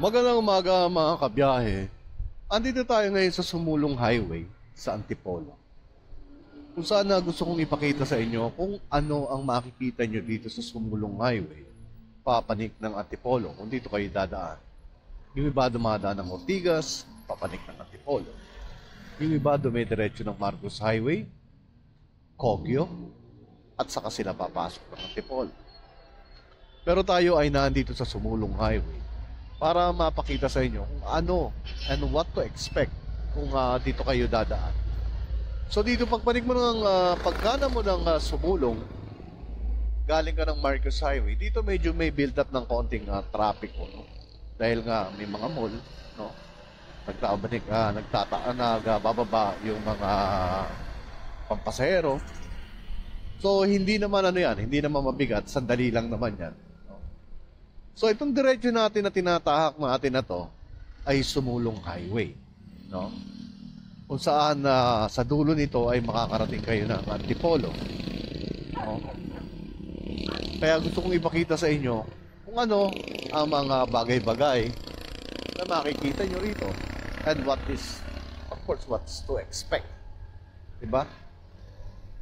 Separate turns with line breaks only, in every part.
Magandang umaga mga kabiyahe. Andito tayo ngayon sa Sumulong Highway sa Antipolo. Kung saan na gusto kong ipakita sa inyo kung ano ang makikita nyo dito sa Sumulong Highway, papanik ng Antipolo, kung dito kayo dadaan. Yung iba dumadaan ng Ortigas, papanik ng Antipolo. Yung iba dumidiretso ng Marcos Highway, Kogyo, at saka sila papasok ng Antipolo. Pero tayo ay nandito sa Sumulong Highway para mapakita sa inyo kung ano and what to expect kung dito kayo dadaan. So dito pagpanik mo ng pagkana mo ng Sumulong, galing ka ng Marcos Highway, dito medyo may build up ng konting traffic no? Dahil nga may mga mall, no? Nagbababa yung mga pampasahero. So hindi naman hindi naman mabigat, sandali lang naman yan. So itong diretso natin na tinatahak natin na to ay Sumulong Highway, no? Kung saan sa dulo nito ay makakarating kayo ng Antipolo, no? Kaya gusto kong ipakita sa inyo kung ano ang mga bagay-bagay na makikita nyo rito and what is, of course, what's to expect, diba?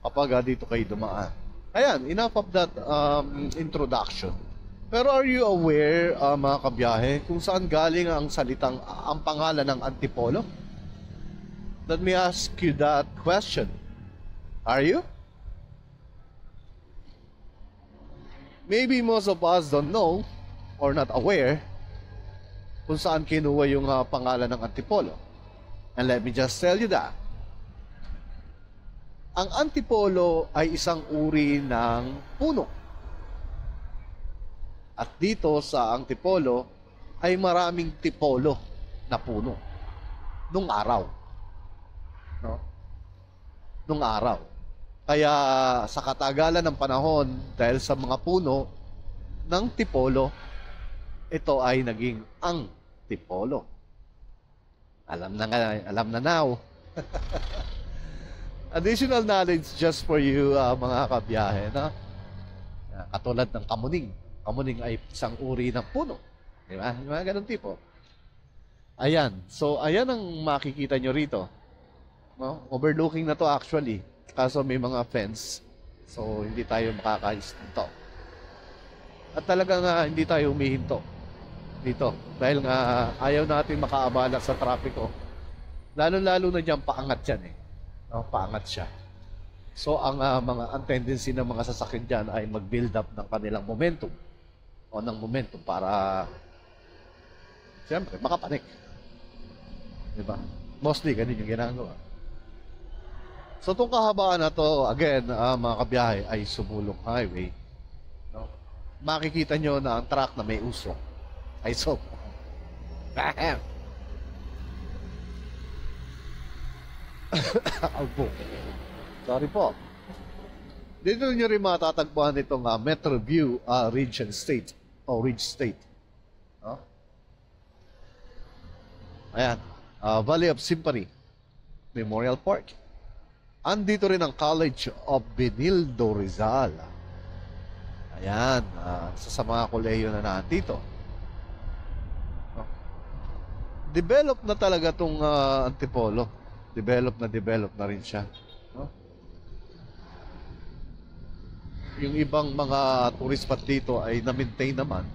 Kapag dito kayo dumaan. Ayan, enough of that introduction. Pero are you aware, mga kabiyahe, kung saan galing ang pangalan ng Antipolo? Let me ask you that question. Are you? Maybe most of us don't know or not aware kung saan kinuha yung pangalan ng Antipolo. And let me just tell you that. Ang Antipolo ay isang uri ng puno. At dito sa Antipolo ay maraming tipolo na puno nung araw. No? Nung araw. Kaya sa katagalan ng panahon, dahil sa mga puno ng tipolo, ito ay naging ang Tipolo. Alam na now. Additional knowledge just for you, mga kabiyahe, na katulad ng kamuning. Kamuning ay isang uri ng puno. Diba? Yung mga ganun tipo. Ayan. So, ayan ang makikita nyo rito. No? Overlooking na to actually. Kaso may mga fence. So, hindi tayo makakais dito. At talagang hindi tayo humihinto dito. Dahil nga ayaw natin makaabala sa trapiko. Lalo-lalo na dyan, paangat yan eh. No? Paangat siya. So, ang tendency ng mga sasakyan dyan ay mag-build up ng kanilang momentum. O ng momentum para siyempre makapanik, diba? Mostly ganun yung ginagawa. So itong kahabaan na to, again, mga kabiyahe, ay Sumulong Highway, no? Makikita nyo na ang truck na may usok ay Albo. Sorry po. Dito nyo rin matatagpuan itong Metroview Region State o Ridge State. No? Ayan. Valley of Symphony Memorial Park. Andito rin ang College of Benildo Rizal. Ayan. Sa mga kolehiyo na nandito. No? Develop na talaga itong Antipolo. Develop na rin siya. No? Yung ibang mga tourist spot dito ay na-maintain naman.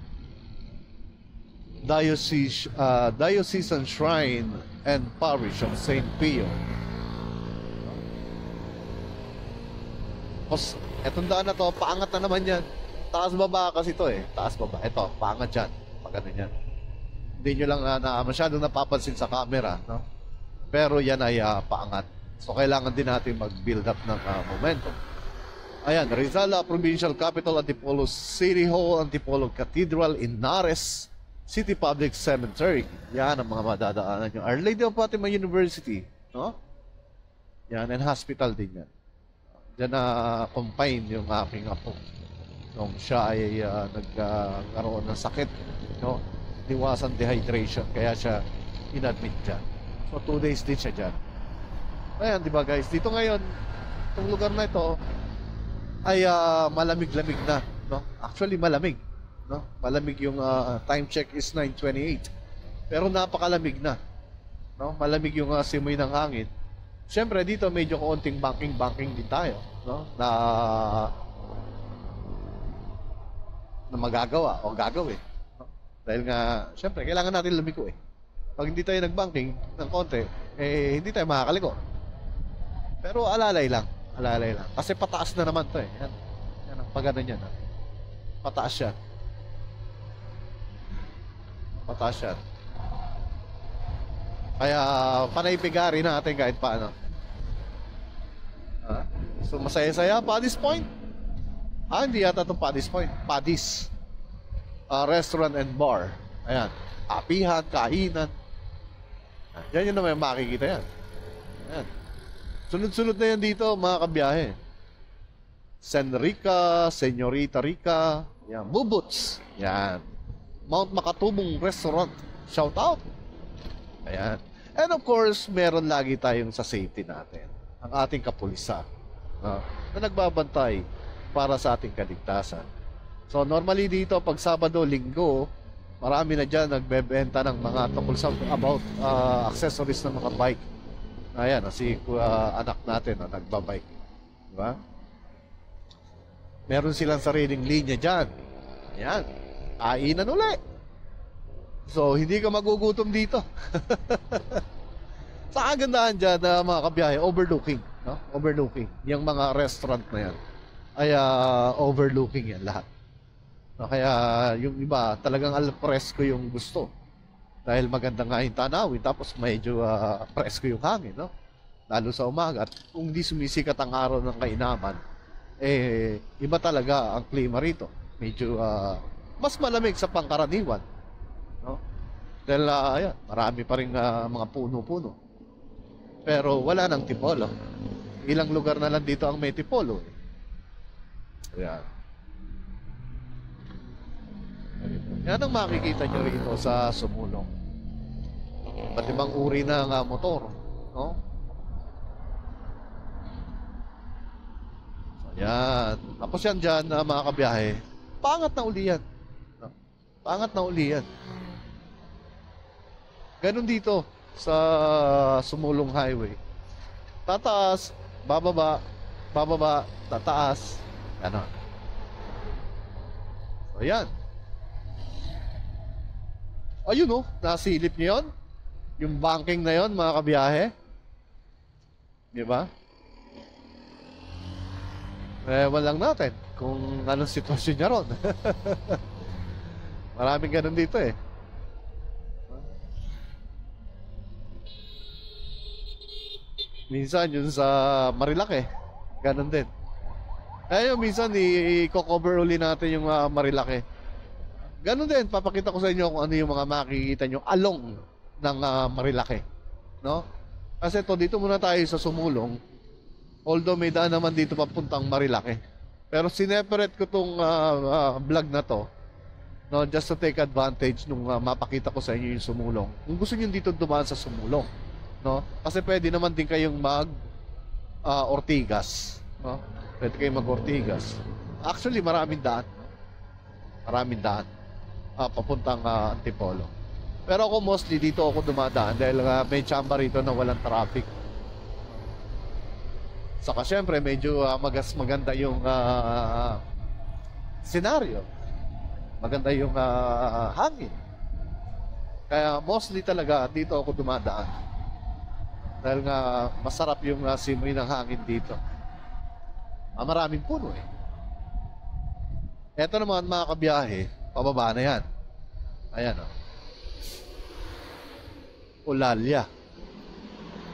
Diocesan Shrine and Parish of St. Pio. Tapos, etong daan na to, paangat na naman yan. Taas-baba kasi to eh. Taas-baba. Ito, paangat yan. Pag ano yan. Hindi nyo lang masyadong napapansin sa camera. No? Pero yan ay paangat. So, kailangan din natin mag-build up ng momentum. Ayan, Rizal Provincial Capital, Antipolo City Hall, Antipolo Cathedral, Inares City Public Cemetery. Yan ang mga madadaanan nyo. Our Lady of Fatima University, no? Yan, and hospital din yan. Diyan na confine yung aking apo. Nung siya ay nagkaroon ng sakit, no? Iwasan dehydration, kaya siya inadmit dyan. So 2 days din siya dyan. Ayan, di ba guys? Dito ngayon, itong lugar na ito ay malamig-lamig na, no? Actually malamig, no? Malamig yung time check is 9:28 Pero napakalamig na. No? Malamig yung simoy ng hangin. Siyempre, dito medyo konting banking din tayo. No? Na magagawa o gagawin. No? Dahil nga, siyempre, kailangan natin lumiko eh. Pag hindi tayo nagbanking ng konti, eh, hindi tayo makakaliko. Pero alalay lang. Alalay lang. Kasi pataas na naman to eh. Yan. Yan ang pagano niyan. Pataas siya. Pataas siya. Kaya panay-pigari natin kahit paano. So masaya-saya. Paddy's Point. Hindi yata itong Paddy's Point. Paddy's Restaurant and Bar. Ayan. Apihan, kainan. Yan yun naman yung makikita yan. Ayan. Sunod-sunod na yan dito mga kabiyahe. Senrica, Senyorita Rica, yan, Bubuts, yan. Mount Makatubong Restaurant, shout out. Ayan. And of course, meron lagi tayong sa safety natin, ang ating kapulisan, na nagbabantay para sa ating kaligtasan. So normally dito, pag Sabado, Linggo, marami na dyan nagbebenta ng mga tungkol sa about accessories ng mga bike. Ayan, si anak natin na nagbabike. Diba? Meron silang sariling linya dyan. Ayan. Kainan uli. So, hindi ka magugutom dito. Sa kagandahan dyan, mga kabiyahe, overlooking. No? Overlooking. Yung mga restaurant na yan ay overlooking yan lahat. No? Kaya yung iba, talagang alfresco yung gusto. Dahil maganda nga yung tanawin, tapos medyo presko yung hangin, no? Lalo sa umaga. At kung di sumisikat ang araw ng kainaman, eh, iba talaga ang klima rito. Medyo mas malamig sa pangkaraniwan, no? Dahil, ayan, marami pa rin mga puno-puno. Pero wala nang tipolo. Ilang lugar na lang dito ang may tipolo. Ayan. Yan ang makikita nyo rito sa Sumulong. Ba't ibang uri ng motor, no? So, yan. Tapos yan dyan, mga kabiyahe, pangat na uli yan. No? Pangat na uli yan. Ganun dito sa Sumulong Highway. Tataas, bababa, bababa, tataas. Ganon. So, yan. Ayun oh, nasilip niyo yun? Yung banking na yon, mga kabiyahe. Di ba? Ewan lang natin kung anong sitwasyon niya ron. Maraming ganun dito eh. Minsan yun sa Marilake, ganun din. Kaya minsan i-cover uli natin yung Marilake. Ganun din, papakita ko sa inyo kung ano yung mga makikita nyo along ng Marilake, no? Kasi dito muna tayo sa Sumulong. Although may daan naman dito papuntang Marilake. Pero sineperate ko tong vlog na to, no, just to take advantage nung mapakita ko sa inyo yung Sumulong. Kung gusto niyo dito dumaan sa Sumulong, no? Kasi pwede naman din kayong mag Ortigas, no? Pwede kayong mag Ortigas. Actually, maraming daan. Maraming daan papuntang Antipolo. Pero ako mostly dito ako dumadaan dahil may tsamba rito na walang traffic. Saka syempre medyo maganda yung senaryo. Maganda yung hangin. Kaya mostly talaga dito ako dumadaan. Dahil nga masarap yung simoy ng hangin dito. Maraming puno eh. Eto naman mga kabiyahe, pababa na yan. Ayan o. Ulalia.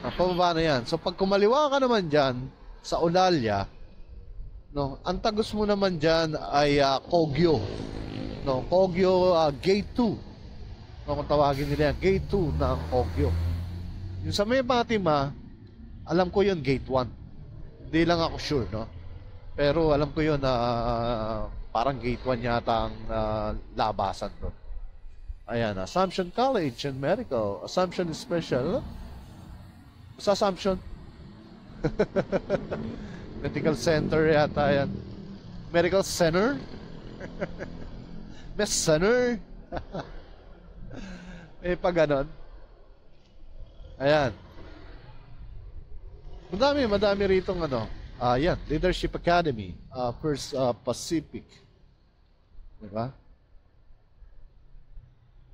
Pababa na yan. So pag kumaliwa ka naman dyan sa Ulalia, no, ang tagos mo naman dyan ay Kogyo. No, Kogyo Gate 2. No, kung tawagin nila yan, Gate 2 ng Kogyo. Yung sa may Fatima, alam ko yun Gate 1. Hindi lang ako sure, no? Pero alam ko yun na parang Gate 1 yata ang labasan doon. Ayan, Assumption College and Medical. Assumption Special. Sa Assumption. Medical Center yata yan. Medical Center? Best Center? Eh, pag ganon. Ayan. Madami rito ano. Yan, Leadership Academy, First Pacific. Diba?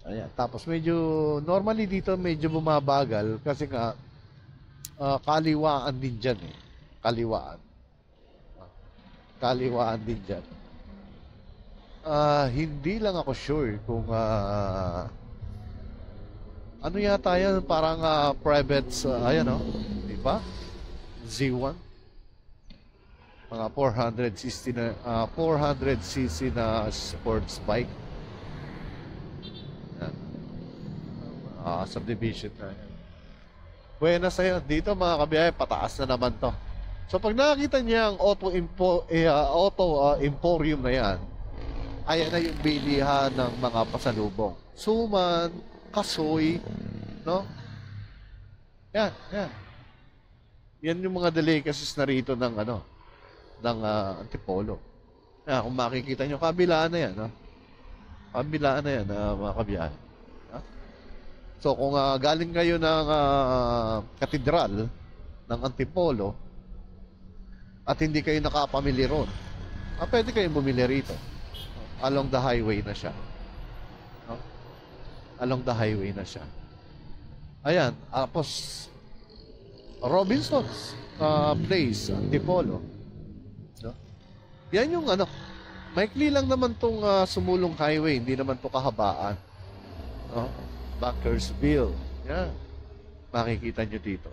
Ayan. Tapos medyo, normally dito medyo bumabagal kasi nga, kaliwaan din dyan eh. Kaliwaan. Kaliwaan din dyan. Hindi lang ako sure kung ano yata yan, parang private, ayan o, di ba? Z1. Mga 400cc na sports bike. Yan. Subdivision na yan. Buenas sa'yo. Dito mga kabiyahe, pataas na naman to. So pag nakakita niya ang auto emporium na yan, ayan na yung bilihan ng mga pasalubong. Suman, kasoy, no? Yan, yan. Yan yung mga delicacies na rito ng ano, ng Antipolo. Yan, kung makikita nyo, kabilaan na yan, no? Kabilaan na yan, mga kabiyahe. So kung galing kayo ng katedral ng Antipolo at hindi kayo nakapamili ron, pwede kayong bumili rito. Along the highway na siya. No? Along the highway na siya. Ayan, tapos Robinson's Place, Antipolo. No? Yan yung ano, maikli lang naman tong Sumulong Highway, hindi naman to kahabaan. No? Bakersville. Yan. Makikita nyo dito.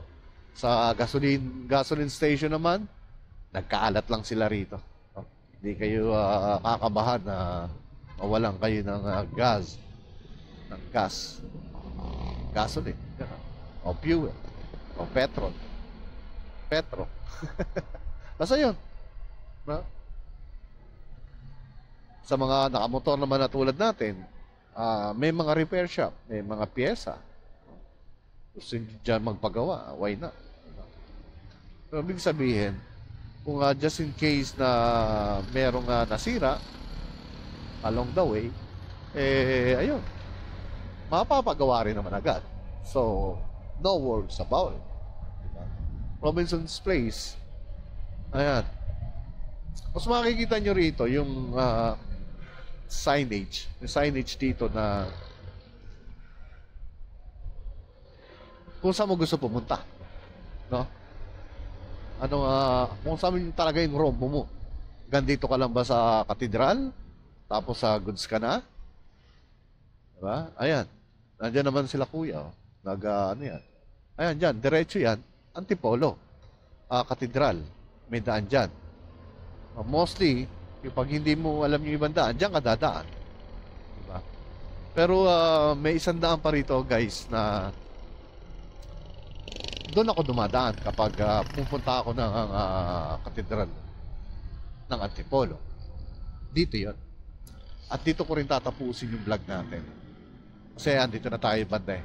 Sa gasoline station naman, nagkaalat lang sila rito. No? Hindi kayo kakabahan na mawalan kayo ng gas. Ng gas. Gasoline. O fuel. O petrol. Petro. Basta yun. No? Sa mga nakamotor naman na tulad natin, may mga repair shop, may mga pyesa. Gusto nyo dyan magpagawa, why not? So, ibig sabihin, kung just in case na merong nasira along the way, ayun, mapapagawa rin naman agad. So, no worries about it. Diba? Robinson's Place, ayan. Mas makikita nyo rito yung signage. Yung signage dito na kung saan mo gusto pumunta. No? Kung saan talaga yung rombo mo. Gandito ka lang ba sa katedral? Tapos sa goods ka na? Diba? Ayan. Nandiyan naman sila kuya. Ano yan? Ayan, dyan. Diretso yan. Antipolo. Katedral. May daan dyan. Mostly, pag hindi mo alam yung ibang daan, dyan ka dadaan. Diba? Pero may isang daan pa rito, guys, na doon ako dumadaan kapag pupunta ako ng katedral ng Antipolo. Dito yon. At dito ko rin tatapusin yung vlog natin. Kasi andito na tayo banda eh.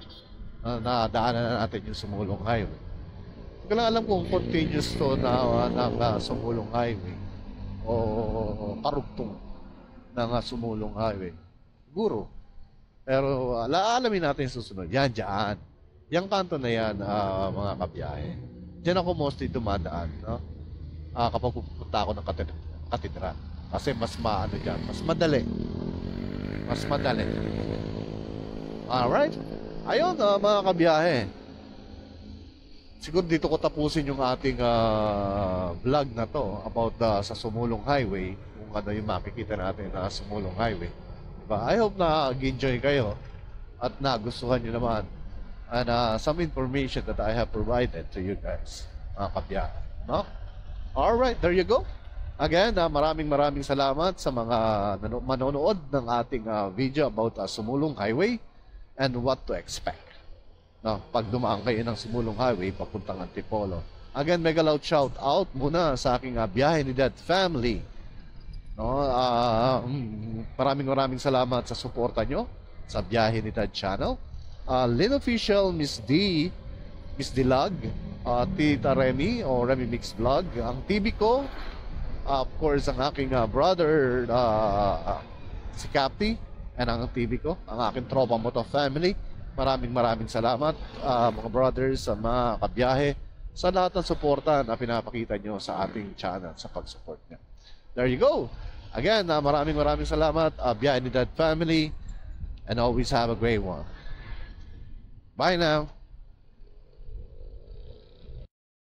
Nadaanan na natin yung Sumulong Highway. Hindi ko lang alam kung continuous to na Sumulong Highway o karugtong ng Sumulong Highway. Siguro. Pero alamin natin susunod. Yan, dyan. Yung kanto na yan, mga kabiyahe. Diyan ako mostly dumadaan, no? Kapag pupunta ako ng katedral. Kasi mas maano dyan. Mas madali. Mas madali. Alright. Ayun, mga kabiyahe. Siguro dito ko tapusin yung ating vlog na to about sa Sumulong Highway. Kung ano yung makikita natin na Sumulong Highway. Diba? I hope na enjoy kayo at nagustuhan nyo naman and some information that I have provided to you guys, mga kabiyahe. No? Alright, there you go. Again, maraming salamat sa mga manonood ng ating video about Sumulong Highway and what to expect. No, pag dumaan kayo ng Sumulong Highway papuntang Antipolo. Again, mega loud shout out muna sa aking Biyahe ni Dad family. No, maraming salamat sa suporta nyo sa Biyahe ni Dad channel. Lynn Official, Miss D, Miss Dilag, Tita Remy o Remy Mix Vlog, ang TV ko, of course ang aking brother si Cappy, and ang TV ko, ang aking Tropa Moto family, maraming salamat mga brothers, sa mga kabiyahe, sa lahat ng suporta na pinapakita nyo sa ating channel, sa pag-support nyo. There you go. Again, maraming salamat, Biyahe ni Dad family, and always have a great one. Bye now.